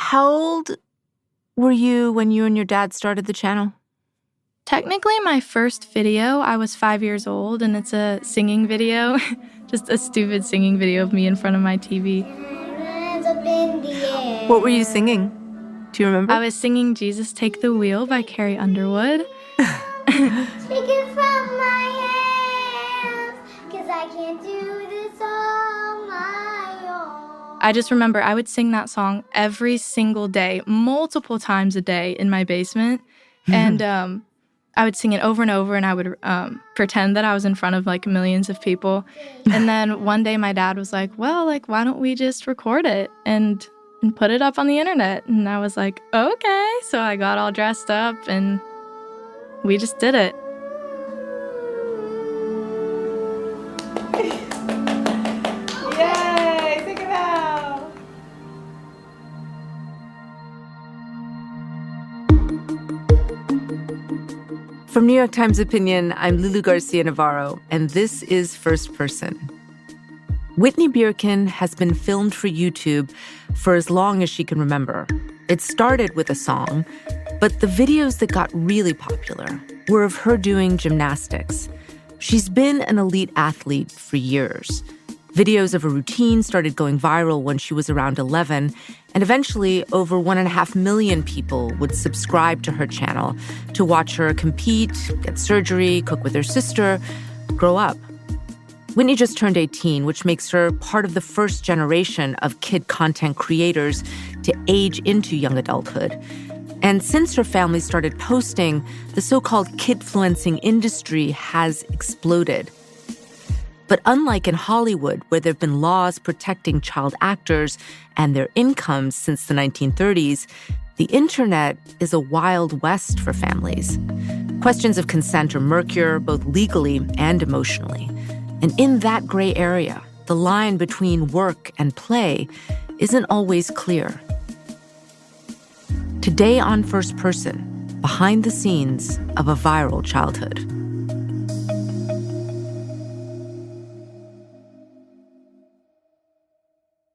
How old were you when you and your dad started the channel? Technically, my first video, I was 5 years old, and it's a singing video. Just a stupid singing video of me in front of my TV. What were you singing? Do you remember? I was singing Jesus Take the Wheel by Carrie Underwood. Take it from my hands, 'cause I can't do this on my own. I just remember I would sing that song every single day, multiple times a day in my basement. And I would sing it over and over, and I would pretend that I was in front of, like, millions of people. And then one day my dad was like, well, like, why don't we just record it and put it up on the internet? And I was like, okay. So I got all dressed up, and we just did it. Yay! Take it out! From New York Times Opinion, I'm Lulu Garcia-Navarro, and this is First Person. Whitney Bjerken has been filmed for YouTube for as long as she can remember. It started with a song, but the videos that got really popular were of her doing gymnastics. She's been an elite athlete for years. Videos of her routine started going viral when she was around 11, and eventually over 1.5 million people would subscribe to her channel to watch her compete, get surgery, cook with her sister, grow up. Whitney just turned 18, which makes her part of the first generation of kid content creators to age into young adulthood. And since her family started posting, the so-called kid-fluencing industry has exploded. But unlike in Hollywood, where there have been laws protecting child actors and their incomes since the 1930s, the internet is a wild west for families. Questions of consent are murkier, both legally and emotionally. And in that gray area, the line between work and play isn't always clear. Today on First Person, behind the scenes of a viral childhood.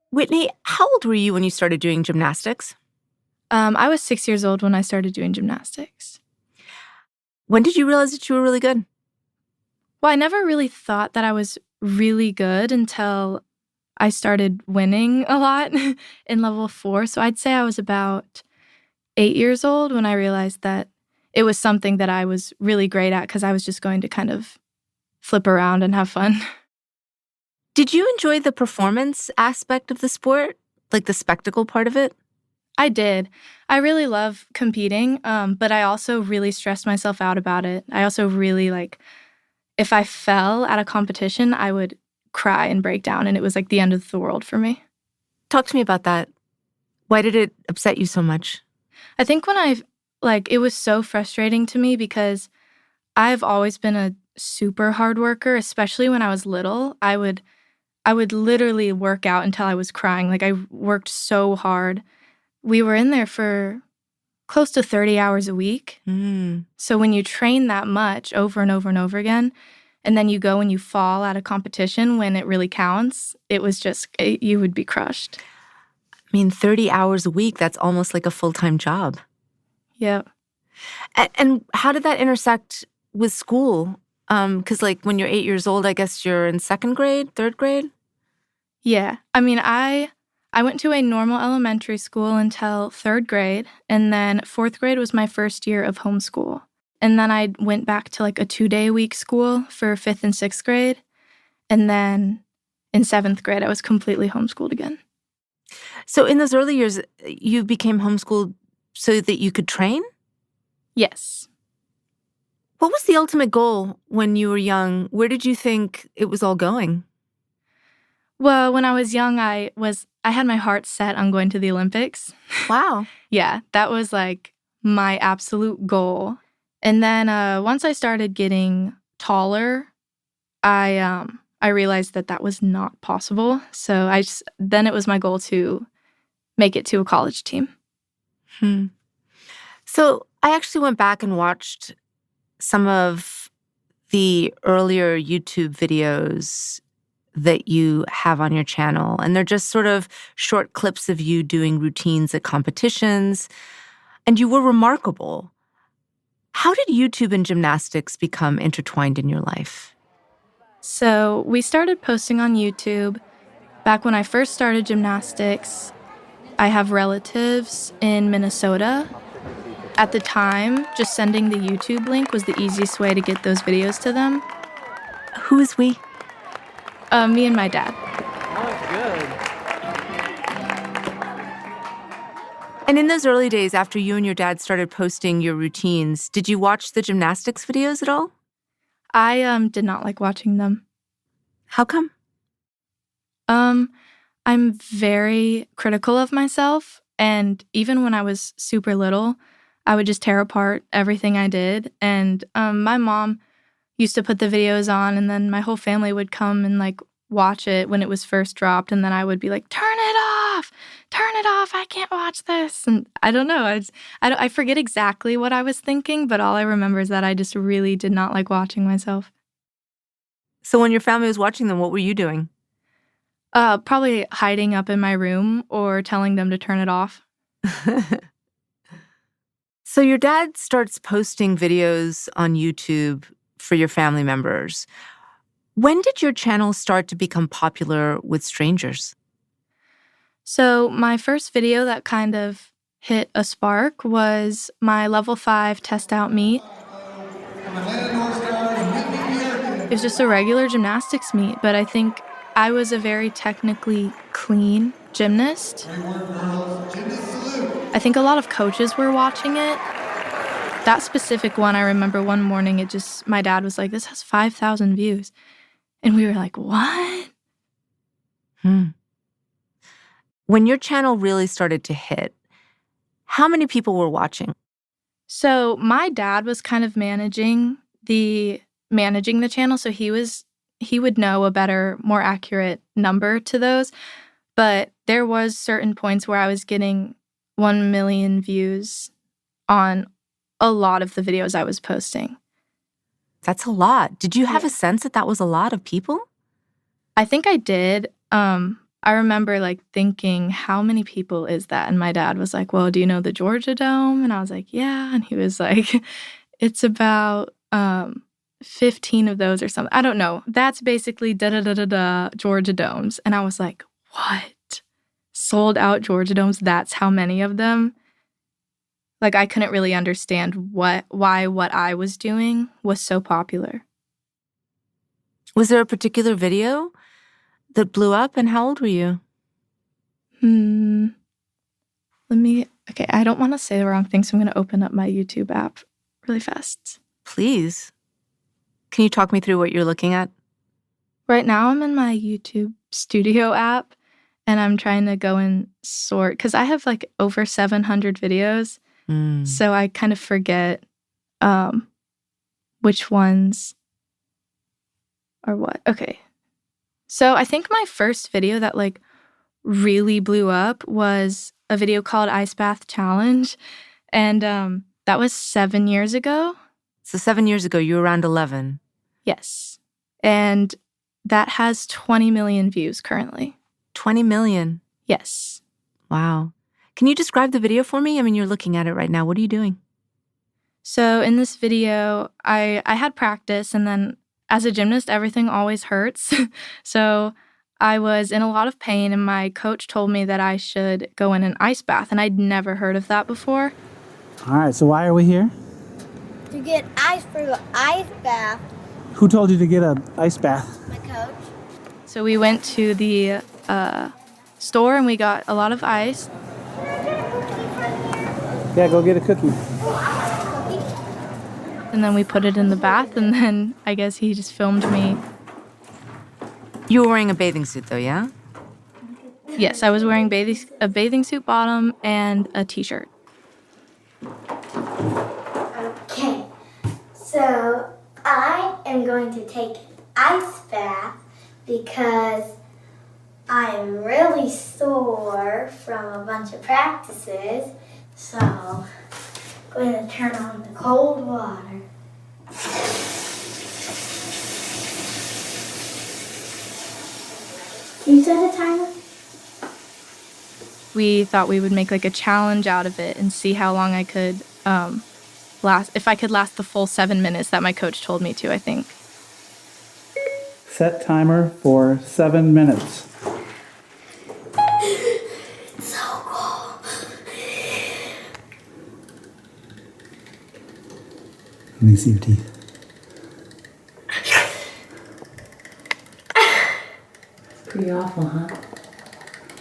Whitney, how old were you when you started doing gymnastics? I was 6 years old when I started doing gymnastics. When did you realize that you were really good? Well, I never really thought that I was really good until I started winning a lot in level 4. So I'd say I was about 8 years old when I realized that it was something that I was really great at because I was just going to kind of flip around and have fun. Did you enjoy the performance aspect of the sport? Like the spectacle part of it? I did. I really love competing, but I also really stressed myself out about it. I also really, if I fell at a competition, I would cry and break down, and it was like the end of the world for me. Talk to me about that. Why did it upset you so much? I think when it was so frustrating to me because I've always been a super hard worker, especially when I was little. I would literally work out until I was crying. Like, I worked so hard. We were in there for close to 30 hours a week. So when you train that much over and over and over again, and then you go and you fall at a competition when it really counts, it was just, you would be crushed. I mean, 30 hours a week, that's almost like a full-time job. Yeah. And how did that intersect with school? Because, when you're 8 years old, I guess you're in second grade, third grade? Yeah. I mean, I went to a normal elementary school until 3rd grade, and then 4th grade was my first year of homeschool. And then I went back to a 2-day-a-week school for 5th and 6th grade. And then in 7th grade, I was completely homeschooled again. So in those early years, you became homeschooled so that you could train? Yes. What was the ultimate goal when you were young? Where did you think it was all going? Well, when I was young, I had my heart set on going to the Olympics. Wow. Yeah, that was my absolute goal. And then once I started getting taller, I realized that was not possible. So then it was my goal to make it to a college team. So I actually went back and watched some of the earlier YouTube videos that you have on your channel, and they're just sort of short clips of you doing routines at competitions, and you were remarkable. How did YouTube and gymnastics become intertwined in your life? So we started posting on YouTube. Back when I first started gymnastics, I have relatives in Minnesota. At the time, just sending the YouTube link was the easiest way to get those videos to them. Who is we? Me and my dad. And in those early days, after you and your dad started posting your routines, did you watch the gymnastics videos at all? I did not like watching them. How come? I'm very critical of myself, and even when I was super little, I would just tear apart everything I did. And my mom used to put the videos on, and then my whole family would come and like watch it when it was first dropped, and then I would be like, turn it off, I can't watch this. And I don't know, I forget exactly what I was thinking, but all I remember is that I just really did not like watching myself. So when your family was watching them, what were you doing? Probably hiding up in my room or telling them to turn it off. So your dad starts posting videos on YouTube for your family members. When did your channel start to become popular with strangers? So my first video that kind of hit a spark was my level 5 test out meet. It was just a regular gymnastics meet, but I think I was a very technically clean gymnast. I think a lot of coaches were watching it. That specific one, I remember one morning, my dad was like, this has 5,000 views. And we were like, what? When your channel really started to hit, how many people were watching? So my dad was kind of managing the channel, so he would know a better, more accurate number to those. But there was certain points where I was getting 1 million views on a lot of the videos I was posting. That's a lot. Did you have a sense that that was a lot of people? I think I did. I remember like thinking, how many people is that? And my dad was like, well, do you know the Georgia Dome? And I was like, yeah. And he was like, it's about 15 of those or something. I don't know. That's basically Georgia Domes. And I was like, what? Sold out Georgia Domes? That's how many of them? Like, I couldn't really understand why what I was doing was so popular. Was there a particular video that blew up, and how old were you? Okay, I don't want to say the wrong thing, so I'm going to open up my YouTube app really fast. Please. Can you talk me through what you're looking at? Right now, I'm in my YouTube Studio app, and I'm trying to go and sort, because I have like over 700 videos, so I kind of forget which ones are what. Okay. So I think my first video that like really blew up was a video called Ice Bath Challenge, and that was 7 years ago. So 7 years ago, you were around 11. Yes. And that has 20 million views currently. 20 million? Yes. Wow. Can you describe the video for me? I mean, you're looking at it right now. What are you doing? So in this video, I had practice, and then as a gymnast, everything always hurts. So I was in a lot of pain, and my coach told me that I should go in an ice bath, and I'd never heard of that before. All right, so why are we here? To get ice for the ice bath. Who told you to get an ice bath? My coach. So we went to the store, and we got a lot of ice. Yeah, go get a cookie. And then we put it in the bath, and then I guess he just filmed me. You were wearing a bathing suit, though, yeah? Yes, I was wearing a bathing suit bottom and a t-shirt. Okay, so I am going to take an ice bath because I am really sore from a bunch of practices. So I'm going to turn on the cold water. Can you set a timer? We thought we would make like a challenge out of it and see how long I could if I could last the full 7 minutes that my coach told me to, I think. Set timer for 7 minutes. It's so cool. Let me see your teeth. Pretty awful, huh?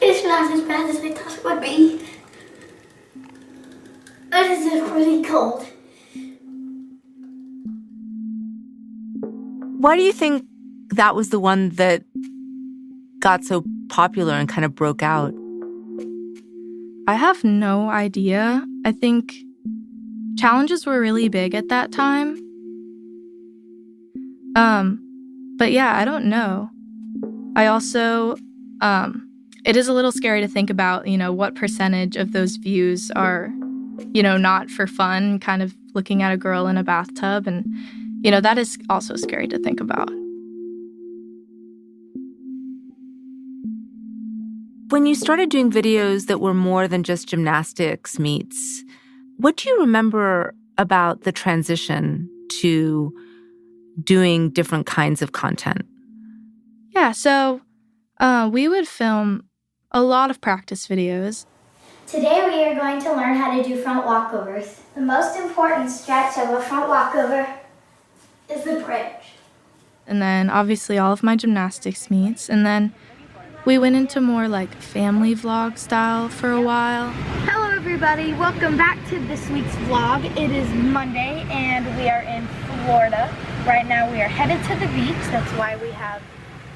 It's not as bad as I thought it would be. But it's really cold. Why do you think that was the one that got so popular and kind of broke out? I have no idea. I think challenges were really big at that time. But yeah, I don't know. I also, it is a little scary to think about, what percentage of those views are, not for fun, kind of looking at a girl in a bathtub. And, that is also scary to think about. When you started doing videos that were more than just gymnastics meets, what do you remember about the transition to doing different kinds of content? Yeah, so we would film a lot of practice videos. Today we are going to learn how to do front walkovers. The most important stretch of a front walkover is the bridge. And then obviously all of my gymnastics meets. And then we went into more like family vlog style for a while. Hello everybody, welcome back to this week's vlog. It is Monday and we are in Florida. Right now we are headed to the beach, that's why we have...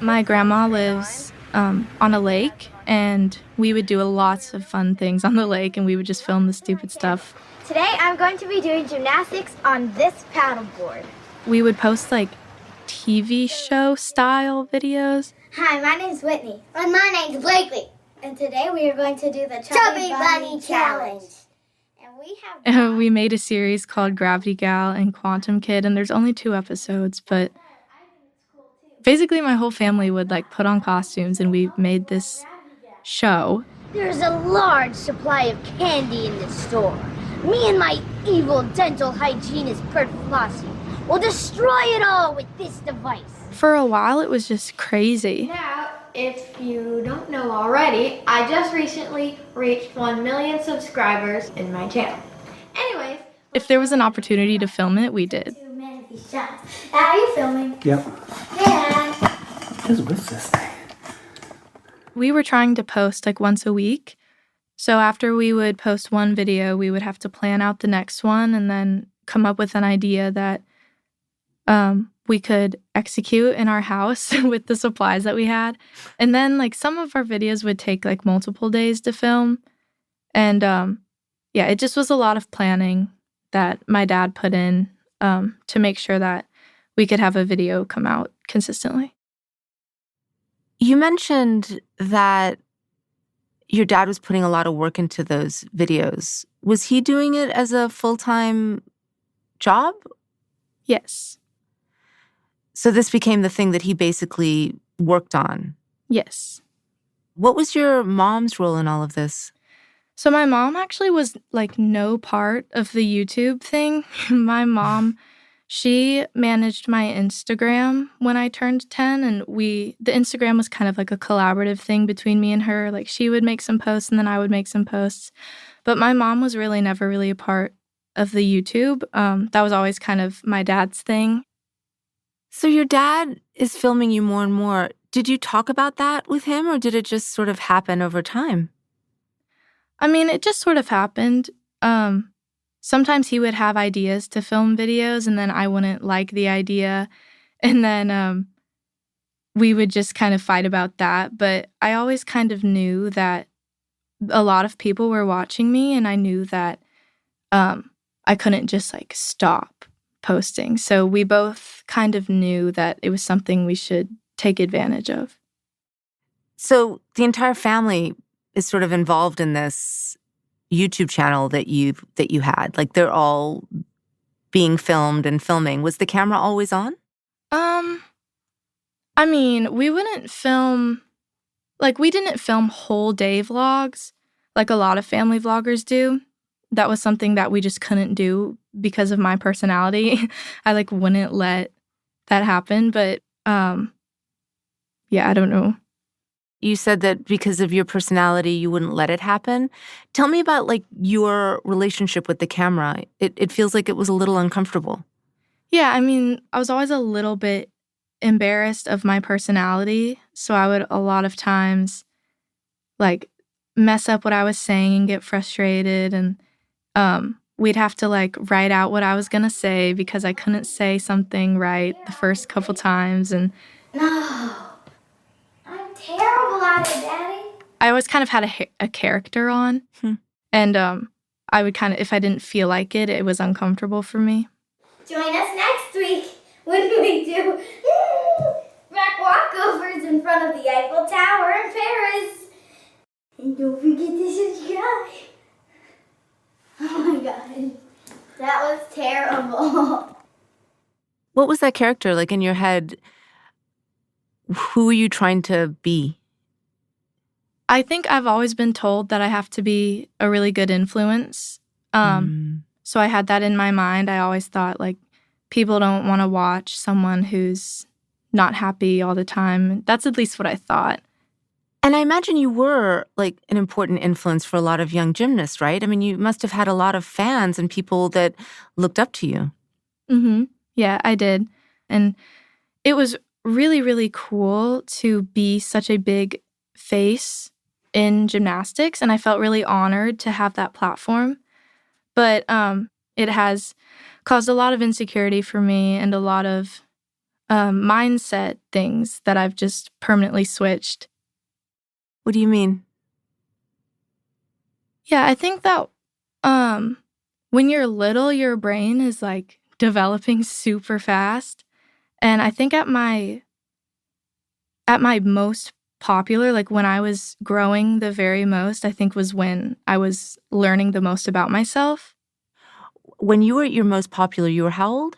My grandma lives on a lake, and we would do lots of fun things on the lake, and we would just film the stupid stuff. Today I'm going to be doing gymnastics on this paddleboard. We would post like TV show style videos. Hi, my name's Whitney. And my name's Blakely. And today we are going to do the Chubby Bunny Challenge. And we have... We made a series called Gravity Gal and Quantum Kid, and there's only 2 episodes, but basically my whole family would like put on costumes and we made this show. There's a large supply of candy in this store. Me and my evil dental hygienist Pert Flossie will destroy it all with this device. For a while it was just crazy. Now, if you don't know already, I just recently reached 1 million subscribers in my channel. Anyways, If there was an opportunity to film it, we did. Are you filming? Yep. Yeah. What is with this thing? We were trying to post like once a week. So after we would post one video, we would have to plan out the next one and then come up with an idea that we could execute in our house with the supplies that we had. And then like some of our videos would take like multiple days to film. And yeah, it just was a lot of planning that my dad put in to make sure that we could have a video come out consistently. You mentioned that your dad was putting a lot of work into those videos. Was he doing it as a full-time job? Yes. So this became the thing that he basically worked on. Yes. What was your mom's role in all of this? So my mom actually was like no part of the YouTube thing. My mom, she managed my Instagram when I turned 10, and the Instagram was kind of like a collaborative thing between me and her. Like she would make some posts and then I would make some posts. But my mom was really never really a part of the YouTube. That was always kind of my dad's thing. So your dad is filming you more and more. Did you talk about that with him, or did it just sort of happen over time? I mean, it just sort of happened. Sometimes he would have ideas to film videos, and then I wouldn't like the idea. And then we would just kind of fight about that. But I always kind of knew that a lot of people were watching me, and I knew that I couldn't just like stop posting. So we both kind of knew that it was something we should take advantage of. So the entire family is sort of involved in this YouTube channel that you had. Like they're all being filmed and filming. Was the camera always on? I mean, we wouldn't film Like, we didn't film whole day vlogs like a lot of family vloggers do. That was something that we just couldn't do because of my personality. I, like, wouldn't let that happen. But, yeah, I don't know. You said that because of your personality, you wouldn't let it happen. Tell me about, like, your relationship with the camera. It feels like it was a little uncomfortable. Yeah, I mean, I was always a little bit embarrassed of my personality. So I would a lot of times, like, mess up what I was saying and get frustrated. And we'd have to, like, write out what I was going to say because I couldn't say something right the first couple times. And No, I'm terrible at it, Daddy. I always kind of had a character on. And I would kind of, if I didn't feel like it, it was uncomfortable for me. Join us next week when we do rock walkovers in front of the Eiffel Tower in Paris. And don't forget to subscribe. Oh my God, that was terrible. What was that character like in your head? Who were you trying to be? I think I've always been told that I have to be a really good influence. So I had that in my mind. I always thought, like, people don't want to watch someone who's not happy all the time. That's at least what I thought. And I imagine you were, like, an important influence for a lot of young gymnasts, right? I mean, you must have had a lot of fans and people that looked up to you. Mm-hmm. Yeah, I did. And it was really, really cool to be such a big face in gymnastics. And I felt really honored to have that platform. But it has caused a lot of insecurity for me and a lot of mindset things that I've just permanently switched. What do you mean? Yeah, I think that when you're little, your brain is, like, developing super fast. And I think at my most popular, like, when I was growing the very most, I think was when I was learning the most about myself. When you were at your most popular, you were how old?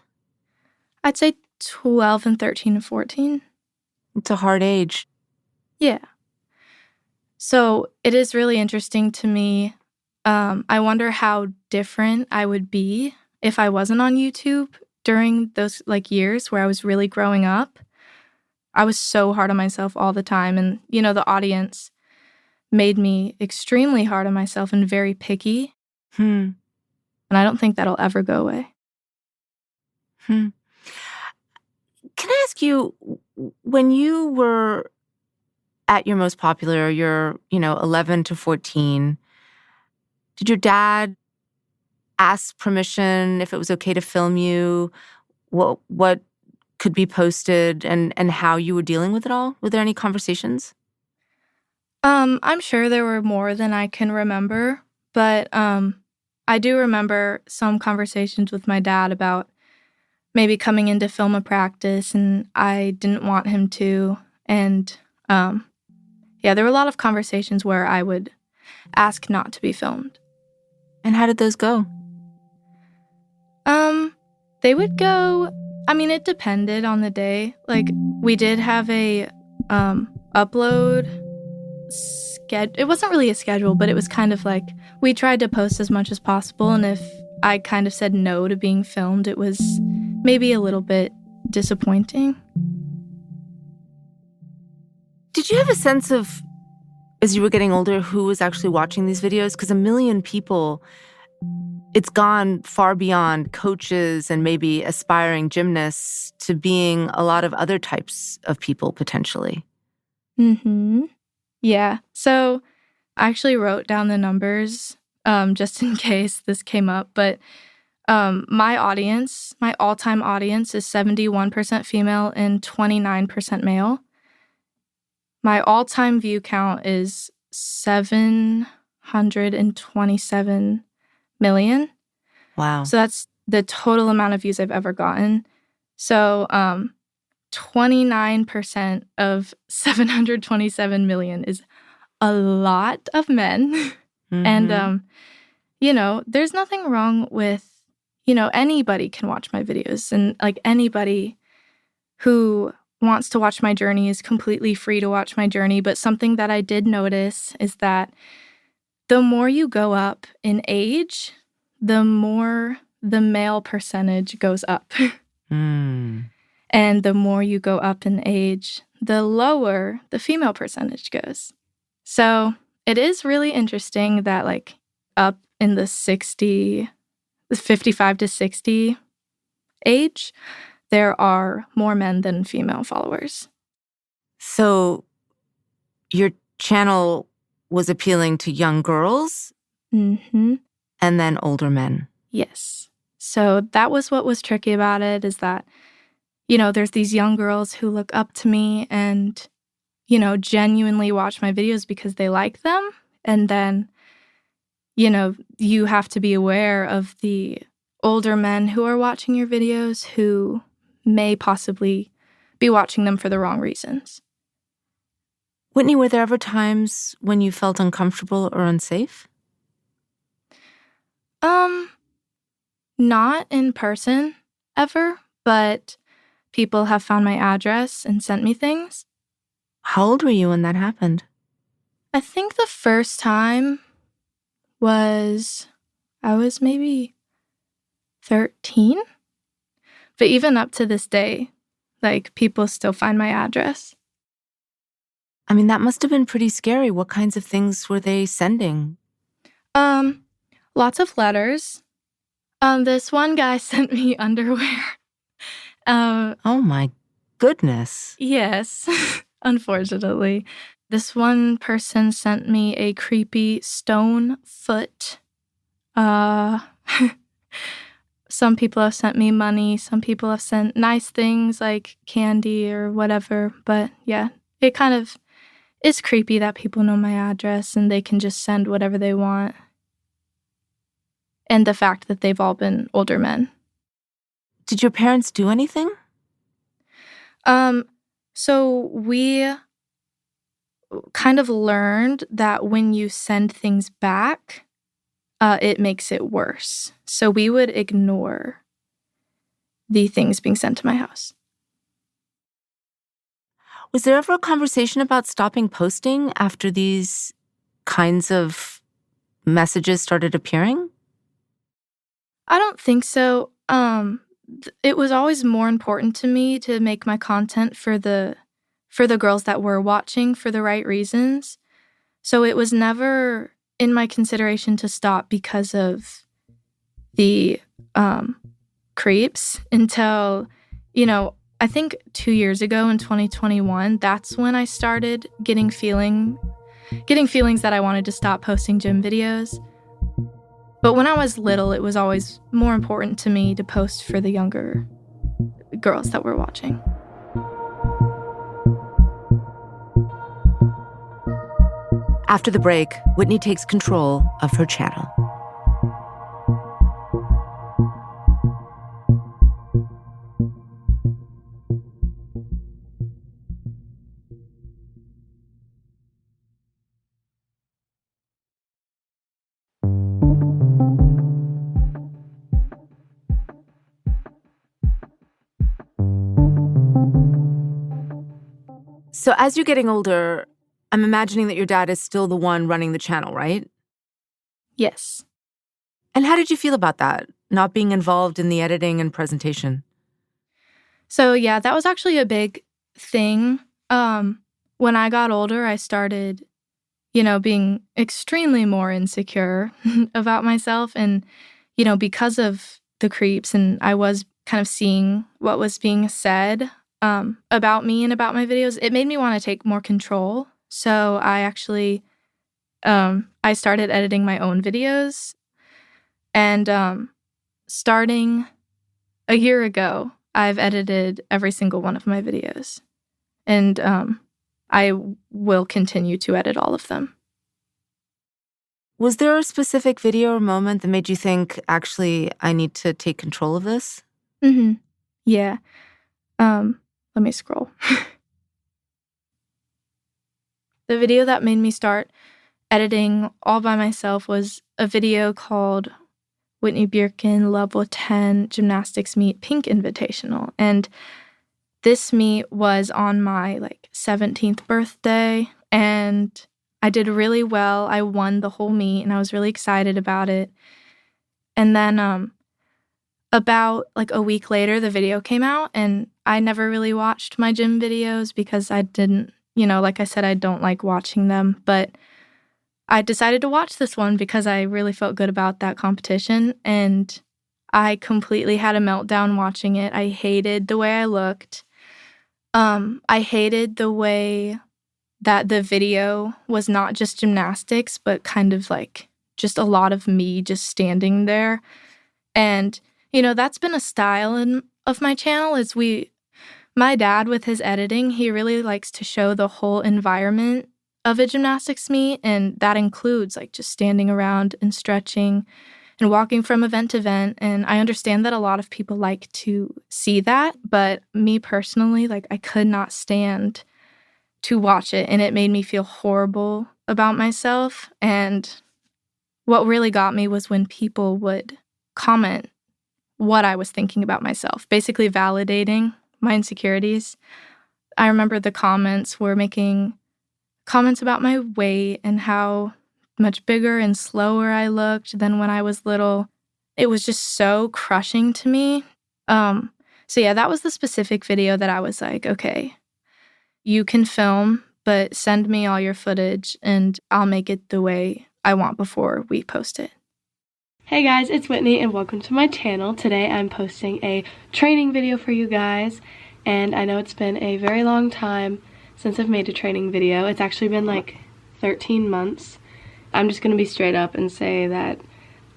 I'd say 12 and 13 and 14. It's a hard age. Yeah. So it is really interesting to me. I wonder how different I would be if I wasn't on YouTube during those, like, years where I was really growing up. I was so hard on myself all the time. And, you know, the audience made me extremely hard on myself and very picky. And I don't think that'll ever go away. Can I ask you, when you were at your most popular, you're, 11 to 14, did your dad ask permission if it was okay to film you? What could be posted and how you were dealing with it all? Were there any conversations? I'm sure there were more than I can remember, but I do remember some conversations with my dad about maybe coming in to film a practice, and I didn't want him to. And yeah, there were a lot of conversations where I would ask not to be filmed. And how did those go? They would go, I mean, it depended on the day. Like, we did have a upload schedule. It wasn't really a schedule, but it was kind of like we tried to post as much as possible. And if I kind of said no to being filmed, it was maybe a little bit disappointing. Did you have a sense of, as you were getting older, who was actually watching these videos? Because 1 million people, it's gone far beyond coaches and maybe aspiring gymnasts to being a lot of other types of people, potentially. Yeah. So I actually wrote down the numbers just in case this came up. But my audience, my all-time audience is 71% female and 29% male. My all-time view count is 727 million. Wow. So that's the total amount of views I've ever gotten. So 29% of 727 million is a lot of men. And, there's nothing wrong with, anybody can watch my videos. And, like, anybody who wants to watch my journey is completely free to watch my journey, but something that I did notice is that the more you go up in age, the more the male percentage goes up. Mm. And the more you go up in age, the lower the female percentage goes. So it is really interesting that like up in the 55 to 60 age, there are more men than female followers. So your channel was appealing to young girls Mm-hmm. and then older men. Yes. So that was what was tricky about it, is that, you know, there's these young girls who look up to me and, you know, genuinely watch my videos because they like them. And then, you know, you have to be aware of the older men who are watching your videos who may possibly be watching them for the wrong reasons. Whitney, were there ever times when you felt uncomfortable or unsafe? Not in person ever, but people have found my address and sent me things. How old were you when that happened? I think the first time I was maybe 13. But even up to this day, like, people still find my address. I mean, that must have been pretty scary. What kinds of things were they sending? Lots of letters. This one guy sent me underwear. Oh my goodness. Yes, unfortunately. This one person sent me a creepy stone foot. Some people have sent me money. Some people have sent nice things like candy or whatever. But yeah, it kind of is creepy that people know my address and they can just send whatever they want. And the fact that they've all been older men. Did your parents do anything? So we kind of learned that when you send things back, it makes it worse. So we would ignore the things being sent to my house. Was there ever a conversation about stopping posting after these kinds of messages started appearing? I don't think so. It was always more important to me to make my content for the girls that were watching for the right reasons. So it was never in my consideration to stop because of the creeps until, you know, I think 2 years ago in 2021, that's when I started getting feelings that I wanted to stop posting gym videos. But when I was little, it was always more important to me to post for the younger girls that were watching. After the break, Whitney takes control of her channel. So as you're getting older, I'm imagining that your dad is still the one running the channel, right? Yes. And how did you feel about that, not being involved in the editing and presentation? So yeah, that was actually a big thing. When I got older, I started, you know, being extremely more insecure about myself. And, you know, because of the creeps, and I was kind of seeing what was being said about me and about my videos, it made me want to take more control. So I actually, I started editing my own videos. And starting a year ago, I've edited every single one of my videos. And I will continue to edit all of them. Was there a specific video or moment that made you think, actually, I need to take control of this? Mm-hmm. Yeah. Let me scroll. The video that made me start editing all by myself was a video called Whitney Bjerken Level 10 Gymnastics Meet Pink Invitational. And this meet was on my 17th birthday, and I did really well. I won the whole meet, and I was really excited about it. And then about a week later, the video came out, and I never really watched my gym videos because I didn't, like I said, I don't like watching them. But I decided to watch this one because I really felt good about that competition, and I completely had a meltdown watching it. I hated the way I looked. I hated the way that the video was not just gymnastics, but kind of just a lot of me just standing there. And, that's been a style of my channel is my dad with his editing, he really likes to show the whole environment of a gymnastics meet. And that includes just standing around and stretching and walking from event to event. And I understand that a lot of people like to see that, but me personally, I could not stand to watch it, and it made me feel horrible about myself. And what really got me was when people would comment what I was thinking about myself, basically validating my insecurities. I remember the comments were making comments about my weight and how much bigger and slower I looked than when I was little. It was just so crushing to me. So yeah, that was the specific video that I was like, okay, you can film, but send me all your footage and I'll make it the way I want before we post it. Hey guys, it's Whitney and welcome to my channel. Today I'm posting a training video for you guys, and I know it's been a very long time since I've made a training video. It's actually been 13 months. I'm just going to be straight up and say that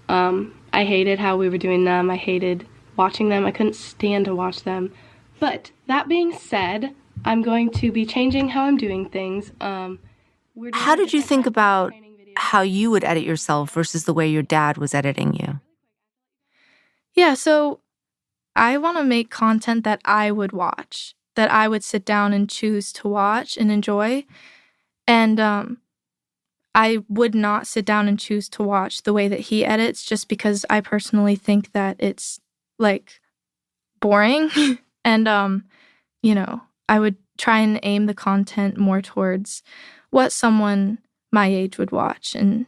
I hated how we were doing them. I hated watching them. I couldn't stand to watch them. But that being said, I'm going to be changing how I'm doing things. How did you think about how you would edit yourself versus the way your dad was editing you? Yeah, so I want to make content that I would watch, that I would sit down and choose to watch and enjoy. And I would not sit down and choose to watch the way that he edits just because I personally think that it's boring. And I would try and aim the content more towards what someone my age would watch. And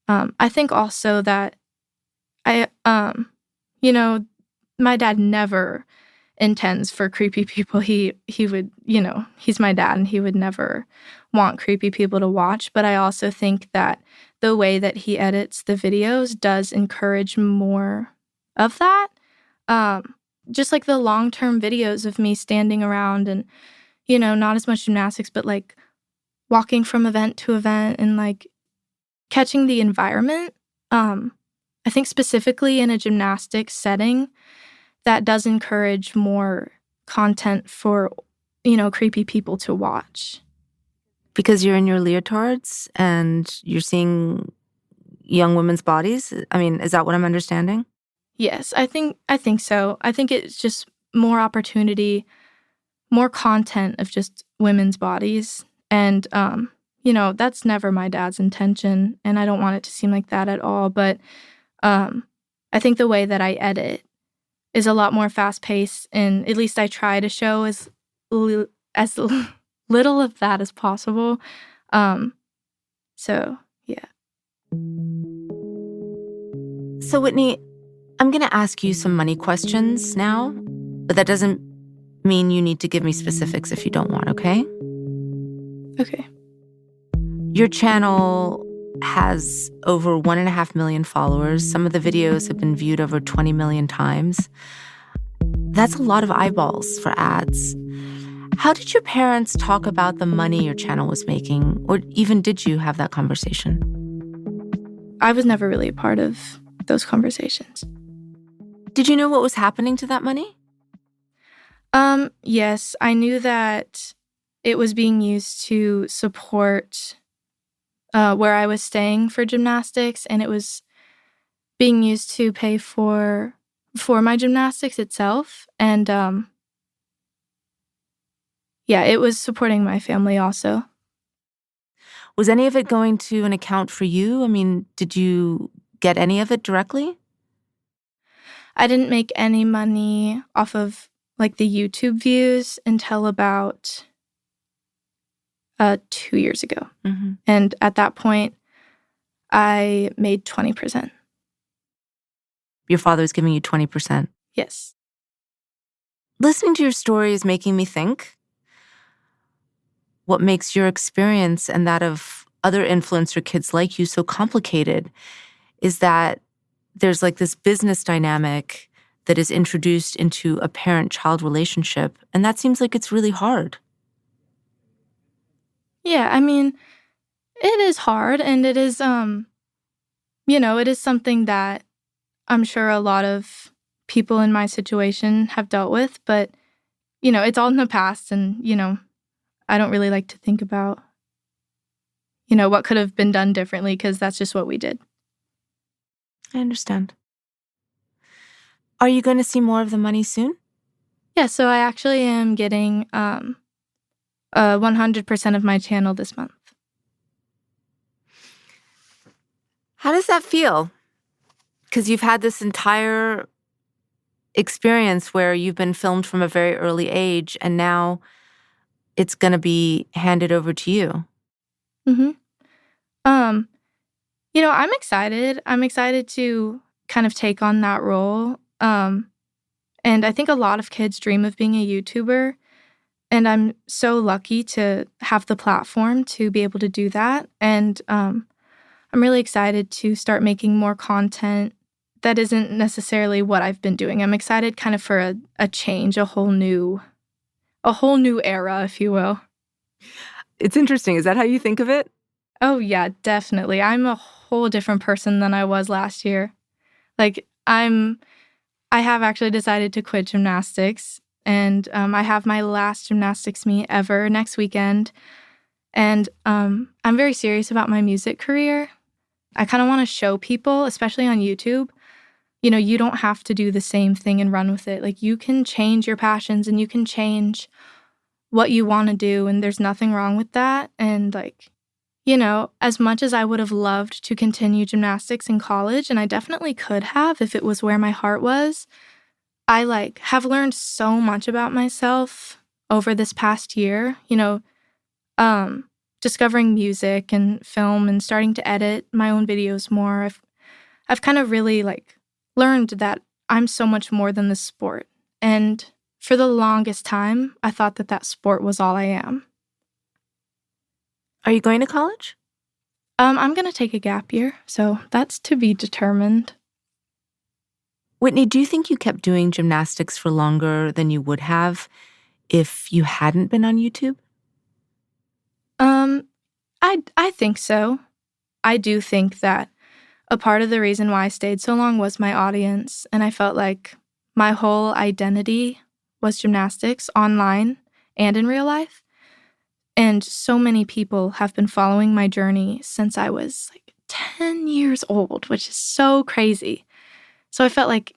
I think also that my dad never intends for creepy people. He would, he's my dad and he would never want creepy people to watch. But I also think that the way that he edits the videos does encourage more of that. Just the long-term videos of me standing around and, not as much gymnastics, but walking from event to event and catching the environment. I think specifically in a gymnastics setting, that does encourage more content for, creepy people to watch. Because you're in your leotards and you're seeing young women's bodies? I mean, is that what I'm understanding? Yes, I think so. I think it's just more opportunity, more content of just women's bodies. And, that's never my dad's intention, and I don't want it to seem like that at all. But I think the way that I edit is a lot more fast-paced, and at least I try to show as little of that as possible. So, yeah. So, Whitney, I'm going to ask you some money questions now, but that doesn't mean you need to give me specifics if you don't want, okay? Okay. Your channel has over 1.5 million followers. Some of the videos have been viewed over 20 million times. That's a lot of eyeballs for ads. How did your parents talk about the money your channel was making? Or even did you have that conversation? I was never really a part of those conversations. Did you know what was happening to that money? Yes, I knew that it was being used to support where I was staying for gymnastics, and it was being used to pay for my gymnastics itself. And it was supporting my family also. Was any of it going to an account for you? I mean, did you get any of it directly? I didn't make any money off of like the YouTube views until about 2 years ago. Mm-hmm. And at that point, I made 20%. Your father was giving you 20%. Yes. Listening to your story is making me think what makes your experience and that of other influencer kids like you so complicated is that there's like this business dynamic that is introduced into a parent-child relationship, and that seems like it's really hard. Yeah, I mean, it is hard, and it is, it is something that I'm sure a lot of people in my situation have dealt with, but, it's all in the past, and, I don't really like to think about, what could have been done differently, because that's just what we did. I understand. Are you going to see more of the money soon? Yeah, so I actually am getting 100% of my channel this month. How does that feel? Because you've had this entire experience where you've been filmed from a very early age, and now it's going to be handed over to you. Mm-hmm. I'm excited. I'm excited to kind of take on that role. And I think a lot of kids dream of being a YouTuber, and I'm so lucky to have the platform to be able to do that. And I'm really excited to start making more content that isn't necessarily what I've been doing. I'm excited kind of for a change, a whole new era, if you will. It's interesting. Is that how you think of it? Oh, yeah, definitely. I'm a whole different person than I was last year. Like, I have actually decided to quit gymnastics, and I have my last gymnastics meet ever next weekend. And I'm very serious about my music career. I kind of want to show people, especially on YouTube, you don't have to do the same thing and run with it. Like, you can change your passions and you can change what you want to do, and there's nothing wrong with that. And as much as I would have loved to continue gymnastics in college, and I definitely could have if it was where my heart was, I have learned so much about myself over this past year, discovering music and film and starting to edit my own videos more. I've kind of really learned that I'm so much more than the sport. And for the longest time, I thought that sport was all I am. Are you going to college? I'm going to take a gap year, so that's to be determined. Whitney, do you think you kept doing gymnastics for longer than you would have if you hadn't been on YouTube? I think so. I do think that a part of the reason why I stayed so long was my audience, and I felt like my whole identity was gymnastics online and in real life. And so many people have been following my journey since I was 10 years old, which is so crazy. So I felt like,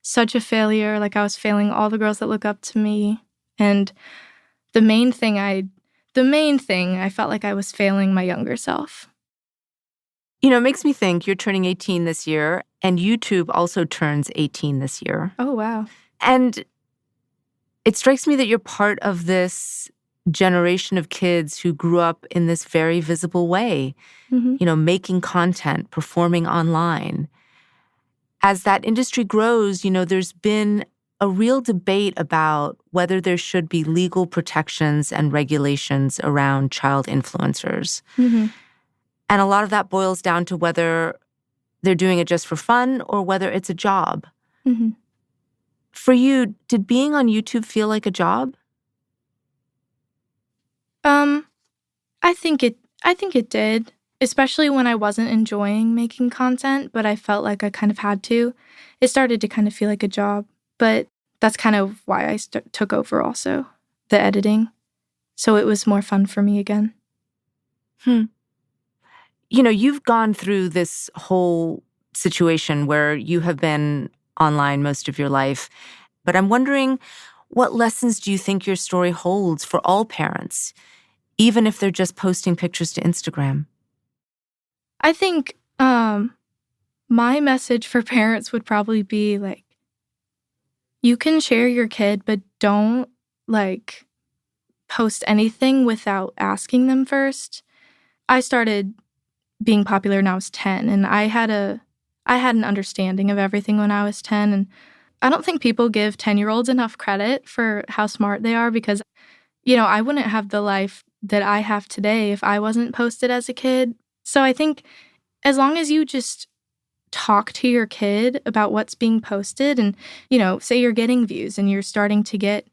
such a failure, like I was failing all the girls that look up to me. And the main thing, I felt like I was failing my younger self. It makes me think you're turning 18 this year, and YouTube also turns 18 this year. Oh, wow. And it strikes me that you're part of this generation of kids who grew up in this very visible way, making content, performing online. As that industry grows, there's been a real debate about whether there should be legal protections and regulations around child influencers. Mm-hmm. And a lot of that boils down to whether they're doing it just for fun or whether it's a job. Mm-hmm. For you, did being on YouTube feel like a job? I think it did, especially when I wasn't enjoying making content, but I felt like I kind of had to. It started to kind of feel like a job, but that's kind of why I took over also, the editing. So it was more fun for me again. You've gone through this whole situation where you have been online most of your life, but I'm wondering, what lessons do you think your story holds for all parents, even if they're just posting pictures to Instagram? I think my message for parents would probably be you can share your kid, but don't like post anything without asking them first. I started being popular when I was 10, and I had an understanding of everything when I was 10, and I don't think people give 10-year-olds enough credit for how smart they are because, I wouldn't have the life that I have today if I wasn't posted as a kid. So I think as long as you just talk to your kid about what's being posted and, say you're getting views and you're starting to get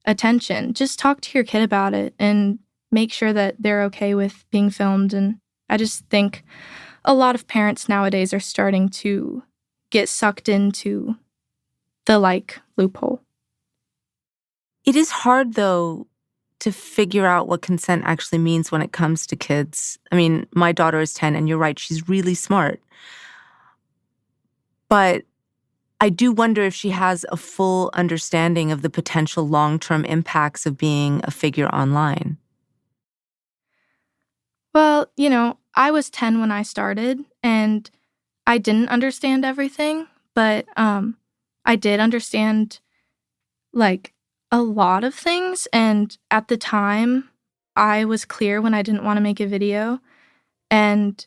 attention, just talk to your kid about it and make sure that they're okay with being filmed. And I just think a lot of parents nowadays are starting to get sucked into the loophole. It is hard, though, to figure out what consent actually means when it comes to kids. I mean, my daughter is 10, and you're right, she's really smart. But I do wonder if she has a full understanding of the potential long-term impacts of being a figure online. Well, I was 10 when I started, and I didn't understand everything, but I did understand, a lot of things. And at the time, I was clear when I didn't want to make a video. And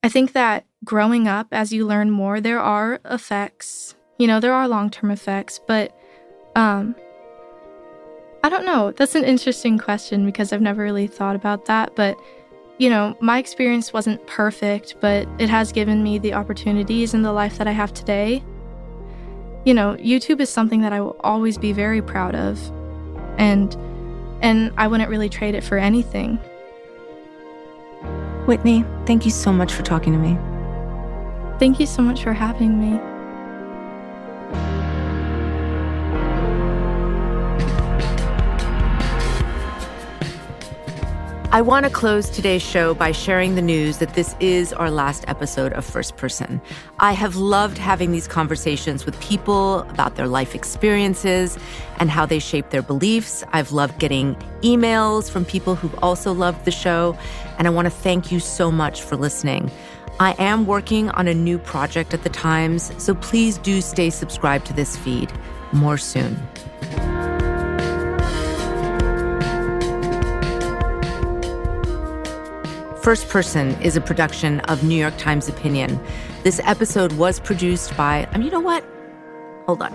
I think that growing up, as you learn more, there are effects. There are long-term effects, but I don't know. That's an interesting question because I've never really thought about that. But, my experience wasn't perfect, but it has given me the opportunities and the life that I have today. YouTube is something that I will always be very proud of, and I wouldn't really trade it for anything. Whitney, thank you so much for talking to me. Thank you so much for having me. I want to close today's show by sharing the news that this is our last episode of First Person. I have loved having these conversations with people about their life experiences and how they shape their beliefs. I've loved getting emails from people who've also loved the show, and I want to thank you so much for listening. I am working on a new project at the Times, so please do stay subscribed to this feed. More soon. First Person is a production of New York Times Opinion. This episode was produced by, you know what? Hold on.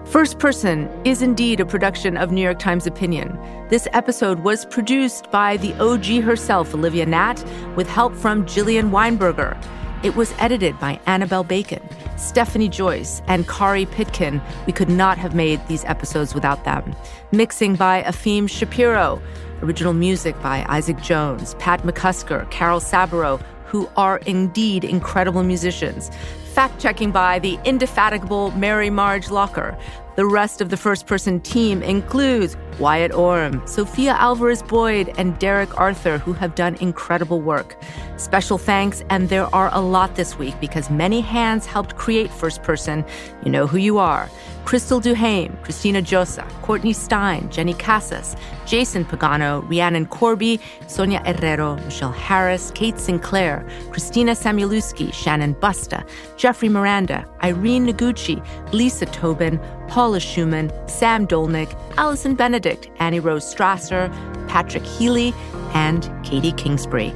First Person is indeed a production of New York Times Opinion. This episode was produced by the OG herself, Olivia Natt, with help from Jillian Weinberger. It was edited by Annabelle Bacon, Stephanie Joyce, and Kari Pitkin. We could not have made these episodes without them. Mixing by Afim Shapiro. Original music by Isaac Jones, Pat McCusker, Carol Saburo, who are indeed incredible musicians. Fact-checking by the indefatigable Mary Marge Locker. The rest of the First Person team includes Wyatt Orm, Sophia Alvarez-Boyd, and Derek Arthur, who have done incredible work. Special thanks, and there are a lot this week because many hands helped create First Person. You know who you are. Crystal Duhame, Christina Josa, Courtney Stein, Jenny Casas, Jason Pagano, Rhiannon Corby, Sonia Herrero, Michelle Harris, Kate Sinclair, Christina Samuelewski, Shannon Busta, Jeffrey Miranda, Irene Noguchi, Lisa Tobin, Paula Schumann, Sam Dolnick, Allison Benedict, Annie Rose Strasser, Patrick Healy, and Katie Kingsbury.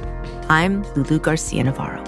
I'm Lulu Garcia Navarro.